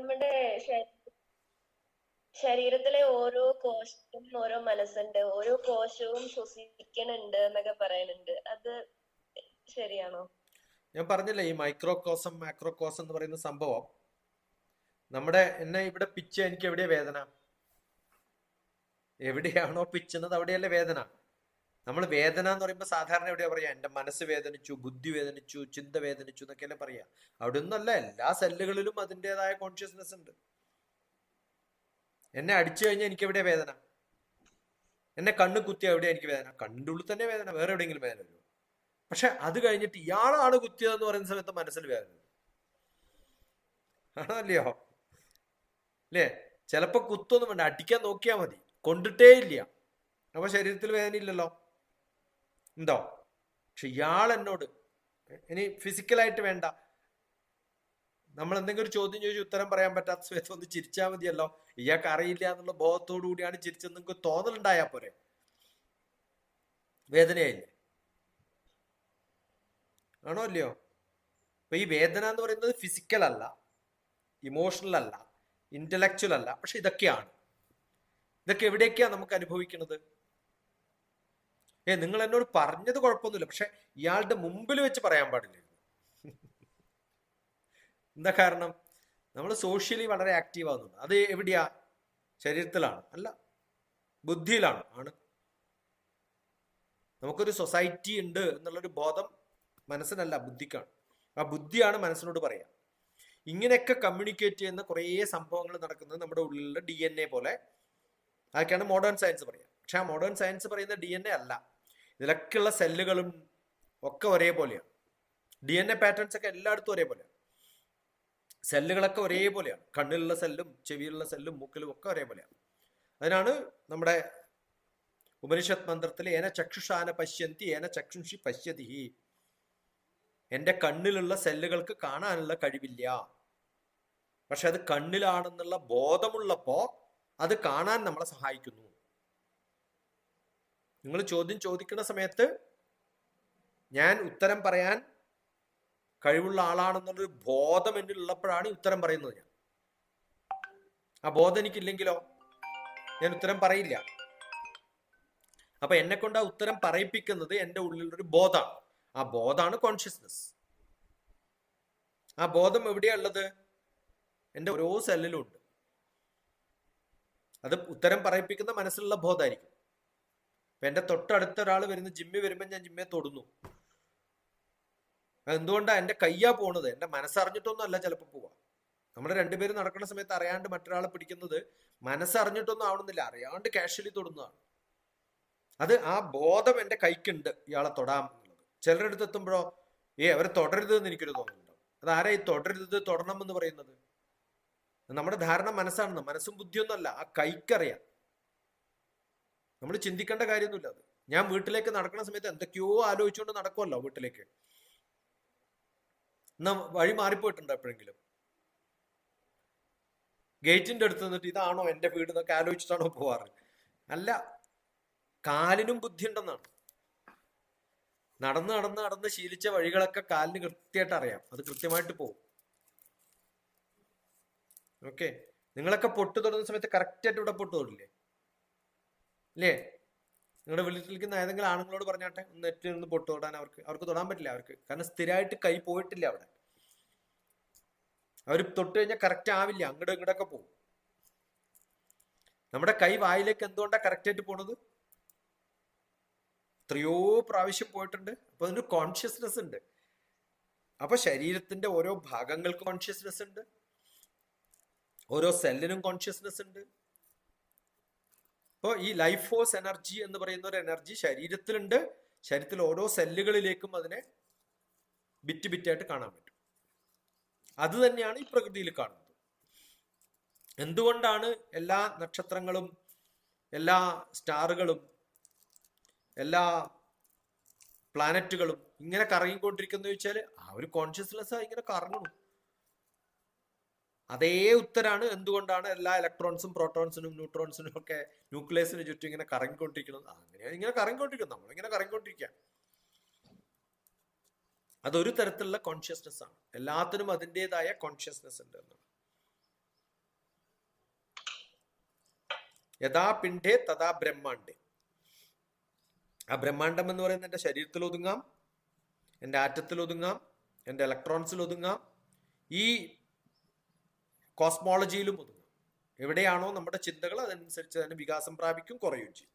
നമ്മുടെ ശരീരത്തിലെ ഓരോ കോശത്തിനും ഓരോ മനസ്സുണ്ട്, ഓരോ കോശവും ശ്വസിക്കണുണ്ട് എന്നൊക്കെ പറയുന്നുണ്ട്. അത് ശരിയാണോ? ഞാൻ പറഞ്ഞില്ലേ ഈ മൈക്രോകോസം മാക്രോകോസം എന്ന് പറയുന്ന സംഭവം നമ്മുടെ എന്നെ ഇവിടെ പിച്ച എനിക്ക് എവിടെയാ വേദന? എവിടെയാണോ പിച്ചുന്നത് അവിടെയല്ലേ വേദന. നമ്മൾ വേദന എന്ന് പറയുമ്പോൾ സാധാരണ എവിടെയാ പറയാ? എന്റെ മനസ്സ് വേദനിച്ചു, ബുദ്ധി വേദനിച്ചു, ചിന്ത വേദനിച്ചു എന്നൊക്കെയല്ലേ പറയാ. അവിടെ ഒന്നല്ല, എല്ലാ സെല്ലുകളിലും അതിൻ്റെതായ കോൺഷ്യസ്നെസ് ഉണ്ട്. എന്നെ അടിച്ചു കഴിഞ്ഞാൽ എനിക്ക് എവിടെയാ വേദന? എന്നെ കണ്ണ് കുത്തിയ എവിടെയാ എനിക്ക് വേദന? കണ്ണിൻ്റെ ഉള്ളിൽ തന്നെ വേദന, വേറെ എവിടെയെങ്കിലും വേദന വരുമോ? പക്ഷെ അത് കഴിഞ്ഞിട്ട് ഇയാളാണ് കുത്തിയതെന്ന് പറയുന്ന സമയത്ത് മനസ്സിൽ വേദന ആണോ അല്ലയോ? അല്ലേ? ചിലപ്പോ കുത്തൊന്നും വേണ്ട, അടിക്കാൻ നോക്കിയാൽ മതി, കൊണ്ടിട്ടേ ഇല്ല, അപ്പൊ ശരീരത്തിൽ വേദന ഇല്ലല്ലോ, ഉണ്ടോ? പക്ഷെ ഇയാൾ എന്നോട് ഇനി ഫിസിക്കലായിട്ട് വേണ്ട, നമ്മൾ എന്തെങ്കിലും ഒരു ചോദ്യം ചോദിച്ച് ഉത്തരം പറയാൻ പറ്റാത്ത സമയത്ത് ഒന്ന് ചിരിച്ചാൽ മതിയല്ലോ. ഇയാൾക്ക് അറിയില്ല എന്നുള്ള ബോധത്തോടു കൂടിയാണ് ചിരിച്ചെന്ന് നിങ്ങൾക്ക് തോന്നലുണ്ടായാൽ പോരെ, വേദനയായില്ലേ? ആണോ അല്ലയോ? അപ്പൊ ഈ വേദന എന്ന് പറയുന്നത് ഫിസിക്കൽ അല്ല, ഇമോഷണൽ അല്ല, ഇന്റലക്ച്വൽ അല്ല, പക്ഷെ ഇതൊക്കെയാണ്. ഇതൊക്കെ എവിടേക്കാ നമുക്ക് അനുഭവിക്കുന്നത്? നിങ്ങൾ എന്നോട് പറഞ്ഞത് കുഴപ്പമൊന്നുമില്ല, പക്ഷെ ഇയാളുടെ മുമ്പിൽ വെച്ച് പറയാൻ പാടില്ല. എന്താ കാരണം? നമ്മൾ സോഷ്യലി വളരെ ആക്റ്റീവ് ആവുന്നുണ്ട്. അത് എവിടെയാ? ശരീരത്തിലാണ് അല്ല, ബുദ്ധിയിലാണ്. ആണ്. നമുക്കൊരു സൊസൈറ്റി ഉണ്ട് എന്നുള്ളൊരു ബോധം മനസ്സിനല്ല, ബുദ്ധിക്കാണ്. ആ ബുദ്ധിയാണ് മനസ്സിനോട് പറയാ. ഇങ്ങനെയൊക്കെ കമ്മ്യൂണിക്കേറ്റ് ചെയ്യുന്ന കുറേ സംഭവങ്ങൾ നടക്കുന്നത് നമ്മുടെ ഉള്ളിലുള്ള DNA പോലെ. അതൊക്കെയാണ് മോഡേൺ സയൻസ് പറയുക. പക്ഷെ ആ മോഡേൺ സയൻസ് പറയുന്ന DNA അല്ല, ഇതിലൊക്കെയുള്ള സെല്ലുകളും ഒക്കെ ഒരേപോലെയാണ്. DNA പാറ്റേൺസ് ഒക്കെ എല്ലായിടത്തും ഒരേപോലെയാണ്. സെല്ലുകളൊക്കെ ഒരേപോലെയാണ്. കണ്ണിലുള്ള സെല്ലും ചെവിയിലുള്ള സെല്ലും മൂക്കിലും ഒക്കെ ഒരേപോലെയാണ്. അതിനാണ് നമ്മുടെ ഉപനിഷത്ത് മന്ത്രത്തിൽ ഏന ചക്ഷുഷാന പശ്യന്തി ഏന ചക്ഷുഷി പശ്യതി, എന്റെ കണ്ണിലുള്ള സെല്ലുകൾക്ക് കാണാനുള്ള കഴിവില്ല, പക്ഷെ അത് കണ്ണിലാണെന്നുള്ള ബോധമുള്ളപ്പോ അത് കാണാൻ നമ്മളെ സഹായിക്കുന്നു. നിങ്ങൾ ചോദ്യം ചോദിക്കുന്ന സമയത്ത് ഞാൻ ഉത്തരം പറയാൻ കഴിവുള്ള ആളാണെന്നുള്ളൊരു ബോധം എന്നിലുള്ളപ്പോഴാണ് ഉത്തരം പറയുന്നത്. ഞാൻ ആ ബോധം എനിക്കില്ലെങ്കിലോ ഞാൻ ഉത്തരം പറയില്ല. അപ്പൊ എന്നെ കൊണ്ട് ആ ഉത്തരം പറയിപ്പിക്കുന്നത് എൻ്റെ ഉള്ളിലൊരു ബോധമാണ്. ആ ബോധമാണ് കോൺഷ്യസ്നസ്. ആ ബോധം എവിടെയാ ഉള്ളത്? എൻ്റെ ഓരോ സെല്ലിലും ഉണ്ട്. അത് ഉത്തരം പറയിപ്പിക്കുന്ന മനസ്സിലുള്ള ബോധമായിരിക്കും. ഇപ്പൊ എൻ്റെ തൊട്ടടുത്ത ഒരാൾ വരുന്ന ജിമ്മിൽ വരുമ്പോൾ ഞാൻ ജിമ്മെ തൊടുന്നു. അതെന്തുകൊണ്ടാ? എൻ്റെ കയ്യാ പോണത്, എൻ്റെ മനസ്സറിഞ്ഞിട്ടൊന്നും അല്ല ചിലപ്പോൾ പോവാ. നമ്മൾ രണ്ടുപേരും നടക്കുന്ന സമയത്ത് അറിയാണ്ട് മറ്റൊരാളെ പിടിക്കുന്നത് മനസ്സറിഞ്ഞിട്ടൊന്നും ആവണമെന്നില്ല, അറിയാണ്ട് കാഷ്വലി തൊടുന്നതാണ്. അത് ആ ബോധം എൻ്റെ കൈക്കുണ്ട്, ഇയാളെ തൊടാം എന്നുള്ളത്. ചിലരുടെ അടുത്ത് എത്തുമ്പോഴോ അവരെ തുടരുത് എന്ന് എനിക്കൊരു തോന്നുന്നുണ്ടോ? അതാരാ ഈ തുടരുത് തൊടണം എന്ന് പറയുന്നത്? നമ്മുടെ ധാരണ മനസ്സാണെന്ന്. മനസ്സും ബുദ്ധിയൊന്നും അല്ല, ആ കൈക്കറിയാം. നമ്മൾ ചിന്തിക്കേണ്ട കാര്യമൊന്നുമില്ല അത്. ഞാൻ വീട്ടിലേക്ക് നടക്കുന്ന സമയത്ത് എന്തൊക്കെയോ ആലോചിച്ചുകൊണ്ട് നടക്കുമല്ലോ വീട്ടിലേക്ക്. എന്നാ വഴി മാറിപ്പോയിട്ടുണ്ടോ എപ്പോഴെങ്കിലും? ഗേറ്റിന്റെ അടുത്ത് നിന്നിട്ട് ഇതാണോ എൻ്റെ വീട് എന്നൊക്കെ ആലോചിച്ചിട്ടാണോ പോവാറ്? അല്ല, കാലിനും ബുദ്ധി ഉണ്ടെന്നാണ്. നടന്ന് നടന്ന് നടന്ന് ശീലിച്ച വഴികളൊക്കെ കാലിന് കൃത്യമായിട്ട് അറിയാം, അത് കൃത്യമായിട്ട് പോകും. ഓക്കെ, നിങ്ങളൊക്കെ പൊട്ട് തൊടുന്ന സമയത്ത് കറക്റ്റായിട്ട് ഇവിടെ പൊട്ട് തൊടില്ലേ? ഇല്ലേ? നിങ്ങളുടെ വീട്ടിലിരിക്കുന്ന ഏതെങ്കിലും ആണുങ്ങളോട് പറഞ്ഞാട്ടെ ഒന്ന് നെറ്റിൽ നിന്ന് പൊട്ട് തൊടാൻ. അവർക്ക് തൊടാൻ പറ്റില്ല. കാരണം സ്ഥിരമായിട്ട് കൈ പോയിട്ടില്ല അവിടെ. അവർ തൊട്ട് കഴിഞ്ഞാൽ കറക്റ്റ് ആവില്ല, അങ്ങോട്ടും ഇങ്ങോട്ടൊക്കെ പോകും. നമ്മുടെ കൈ വായിലേക്ക് എന്തുകൊണ്ടാണ് കറക്റ്റായിട്ട് പോണത്? എത്രയോ പ്രാവശ്യം പോയിട്ടുണ്ട്. അപ്പൊ അതിന് കോൺഷ്യസ്നെസ് ഉണ്ട്. അപ്പൊ ശരീരത്തിന്റെ ഓരോ ഭാഗങ്ങൾക്കും കോൺഷ്യസ്നെസ് ഉണ്ട്, ഓരോ സെല്ലിനും കോൺഷ്യസ്നെസ് ഉണ്ട്. അപ്പോൾ ഈ ലൈഫ് ഫോഴ്സ് എനർജി എന്ന് പറയുന്ന ഒരു എനർജി ശരീരത്തിലുണ്ട്. ശരീരത്തിൽ ഓരോ സെല്ലുകളിലേക്കും അതിനെ ബിറ്റ് ബിറ്റായിട്ട് കാണാൻ പറ്റും. അത് തന്നെയാണ് ഈ പ്രകൃതിയിൽ കാണുന്നത്. എന്തുകൊണ്ടാണ് എല്ലാ നക്ഷത്രങ്ങളും എല്ലാ സ്റ്റാറുകളും എല്ലാ പ്ലാനറ്റുകളും ഇങ്ങനെ കറങ്ങിക്കൊണ്ടിരിക്കുന്ന ചോദിച്ചാൽ ആ ഒരു കോൺഷ്യസ്നെസ് ഇങ്ങനെ കറങ്ങണം. അതേ ഉത്തരാണ് എന്തുകൊണ്ടാണ് എല്ലാ ഇലക്ട്രോൺസും പ്രോട്ടോൺസിനും ന്യൂട്രോൺസിനും ഒക്കെ ന്യൂക്ലിയസിന് ചുറ്റും ഇങ്ങനെ കറങ്ങിക്കൊണ്ടിരിക്കുന്നത്. അങ്ങനെയാണ് ഇങ്ങനെ കറങ്ങിക്കൊണ്ടിരിക്കുന്നത്, നമ്മളിങ്ങനെ കറങ്ങിക്കൊണ്ടിരിക്കുക. അതൊരു തരത്തിലുള്ള കോൺഷ്യസ്നെസ് ആണ്. എല്ലാത്തിനും അതിൻ്റെതായ കോൺഷ്യസ്നെസ് ഉണ്ട് എന്നാണ്. യഥാ പിണ്ഡേ തഥാ ബ്രഹ്മാണ്ടേ. ആ ബ്രഹ്മാണ്ടം എന്ന് പറയുന്നത് എൻ്റെ ശരീരത്തിൽ ഒതുങ്ങാം, എൻ്റെ ആറ്റത്തിൽ ഒതുങ്ങാം, എൻ്റെ ഇലക്ട്രോൺസിൽ ഒതുങ്ങാം, ഈ കോസ്മോളജിയിലും ഒതുങ്ങാം. എവിടെയാണോ നമ്മുടെ ചിന്തകൾ അതനുസരിച്ച് തന്നെ വികാസം പ്രാപിക്കും, കുറയുകയും ചെയ്യും.